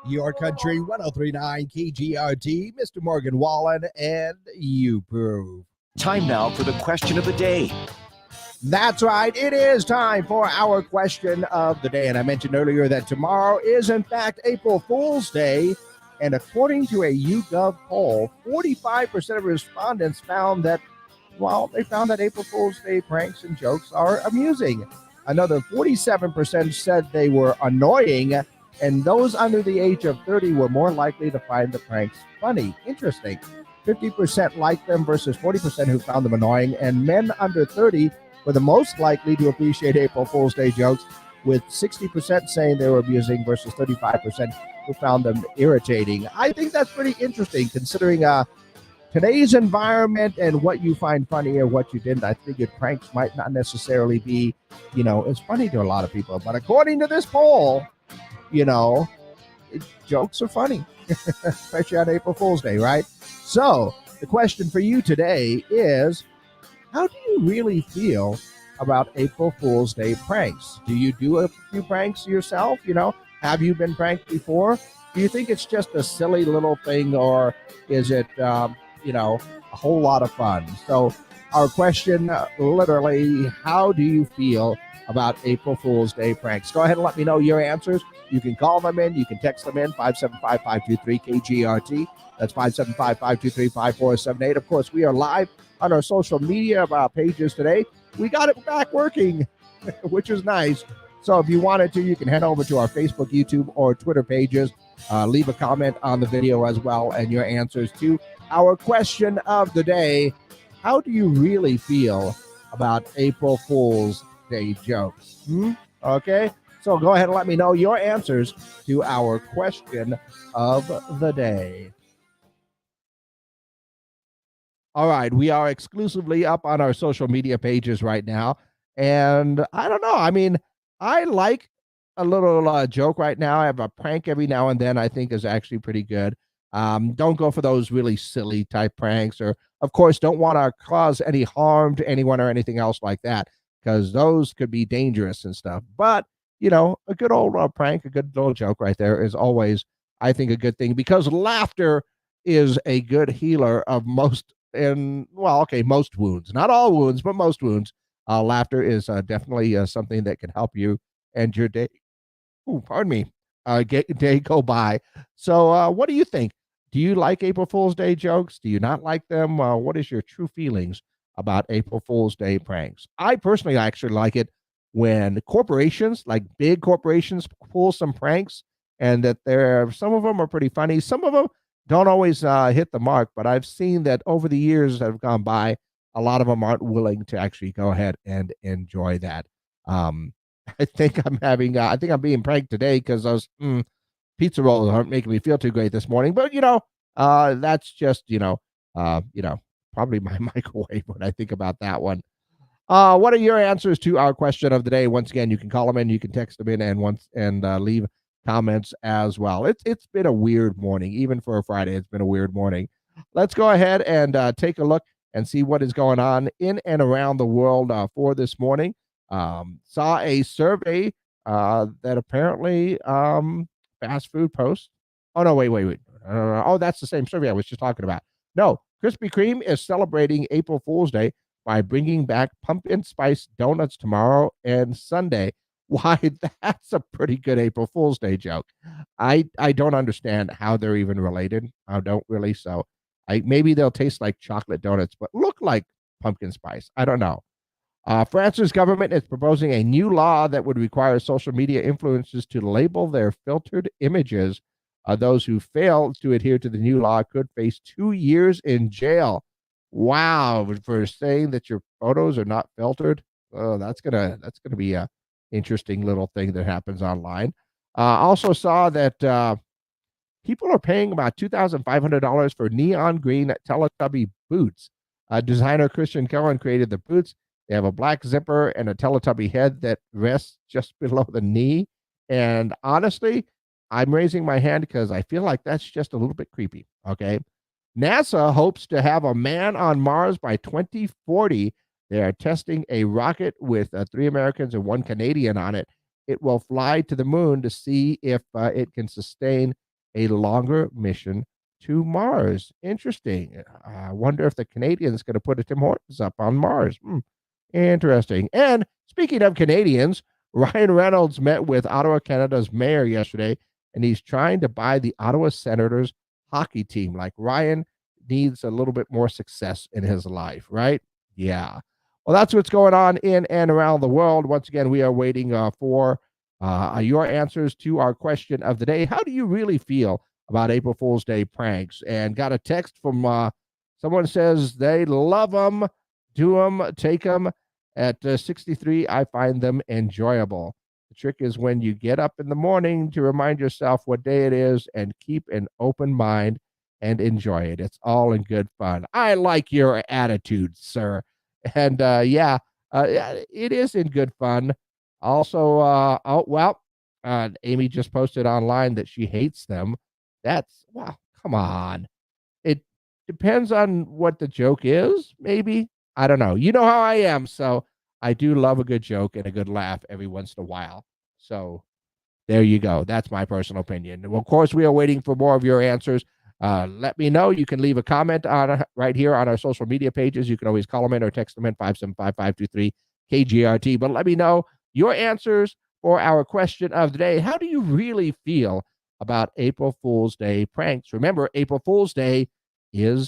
Your Country 1039 KGRT, Mr. Morgan Wallen, and you prove. Time now for the question of the day. That's right. It is time for our question of the day. And I mentioned earlier that tomorrow is, in fact, April Fool's Day. And according to a YouGov poll, 45% of respondents found that, they found that April Fool's Day pranks and jokes are amusing. Another 47% said they were annoying. And those under the age of 30 were more likely to find the pranks funny. Interesting. 50% liked them versus 40% who found them annoying. And men under 30 were the most likely to appreciate April Fool's Day jokes, with 60% saying they were amusing versus 35% who found them irritating. I think that's pretty interesting considering today's environment and what you find funny or what you didn't. I figured pranks might not necessarily be, as funny to a lot of people. But according to this poll, jokes are funny, especially on April Fool's Day, right? So the question for you today is, how do you really feel about April Fool's Day pranks? Do you do a few pranks yourself? Have you been pranked before? Do you think it's just a silly little thing, or is it, a whole lot of fun? So our question, literally, how do you feel about April Fool's Day pranks? Go ahead and let me know your answers. You can call them in. You can text them in, 575-523-KGRT. That's 575-523-5478. Of course, we are live on our social media pages today. We got it back working, which is nice. So if you wanted to, you can head over to our Facebook, YouTube, or Twitter pages. Leave a comment on the video as well, and your answers to our question of the day. How do you really feel about April Fool's Day jokes? Okay, so go ahead and let me know your answers to our question of the day. All right, we are exclusively up on our social media pages right now. And I don't know. I mean, I like a little joke right now. I have a prank every now and then I think is actually pretty good. Don't go for those really silly type pranks, or, of course, don't want to cause any harm to anyone or anything else like that, because those could be dangerous and stuff. But, a good old prank, a good little joke right there is always, I think, a good thing, because laughter is a good healer of most wounds, not all wounds, but most wounds. Laughter is definitely something that can help you and your day. Pardon me. Day go by. So, what do you think? Do you like April Fool's Day jokes? Do you not like them? What is your true feelings about April Fool's Day pranks? I personally actually like it when corporations, like big corporations, pull some pranks, and that some of them are pretty funny. Some of them don't always hit the mark, but I've seen that over the years that have gone by, a lot of them aren't willing to actually go ahead and enjoy that. Um, I think I'm being pranked today because those pizza rolls aren't making me feel too great this morning. But that's just probably my microwave when I think about that one. What are your answers to our question of the day? Once again, you can call them in, you can text them in, and leave comments as well. It's been a weird morning, even for a Friday. It's been a weird morning. Let's go ahead and take a look and see what is going on in and around the world for this morning. Saw a survey that apparently fast food posts. Oh no, wait. Oh, that's the same survey I was just talking about. No, Krispy Kreme is celebrating April Fool's Day by bringing back pumpkin spice donuts tomorrow and Sunday. Why, that's a pretty good April Fool's Day joke. I don't understand how they're even related. I don't really. So maybe they'll taste like chocolate donuts, but look like pumpkin spice. I don't know. France's government is proposing a new law that would require social media influencers to label their filtered images. Those who fail to adhere to the new law could face 2 years in jail. Wow, for saying that your photos are not filtered. Oh, that's gonna be a interesting little thing that happens online. Also saw that people are paying about $2,500 for neon green Teletubby boots. Designer Christian Kellen created the boots. They have a black zipper and a Teletubby head that rests just below the knee. And honestly, I'm raising my hand because I feel like that's just a little bit creepy. Okay. NASA hopes to have a man on Mars by 2040. They are testing a rocket with 3 Americans and 1 Canadian on it. It will fly to the moon to see if it can sustain a longer mission to Mars. Interesting. I wonder if the Canadians going to put a Tim Hortons up on Mars. Interesting. And speaking of Canadians, Ryan Reynolds met with Ottawa, Canada's mayor yesterday, and he's trying to buy the Ottawa Senators hockey team. Like Ryan needs a little bit more success in his life, right? Yeah. Well, that's what's going on in and around the world. Once again, we are waiting for your answers to our question of the day. How do you really feel about April Fool's Day pranks? And got a text from someone says they love them, do them, take them. At 63, I find them enjoyable. The trick is when you get up in the morning to remind yourself what day it is and keep an open mind and enjoy it. It's all in good fun. I like your attitude, sir. And yeah, it is in good fun. Also, Amy just posted online that she hates them. That's, wow, come on. It depends on what the joke is, maybe. I don't know. You know how I am, so I do love a good joke and a good laugh every once in a while. So there you go. That's my personal opinion. Well, of course, we are waiting for more of your answers. Let me know. You can leave a comment on right here on our social media pages. You can always call them in or text them in 575-523 KGRT. But let me know your answers for our question of the day. How do you really feel about April Fool's Day pranks? Remember, April Fool's Day is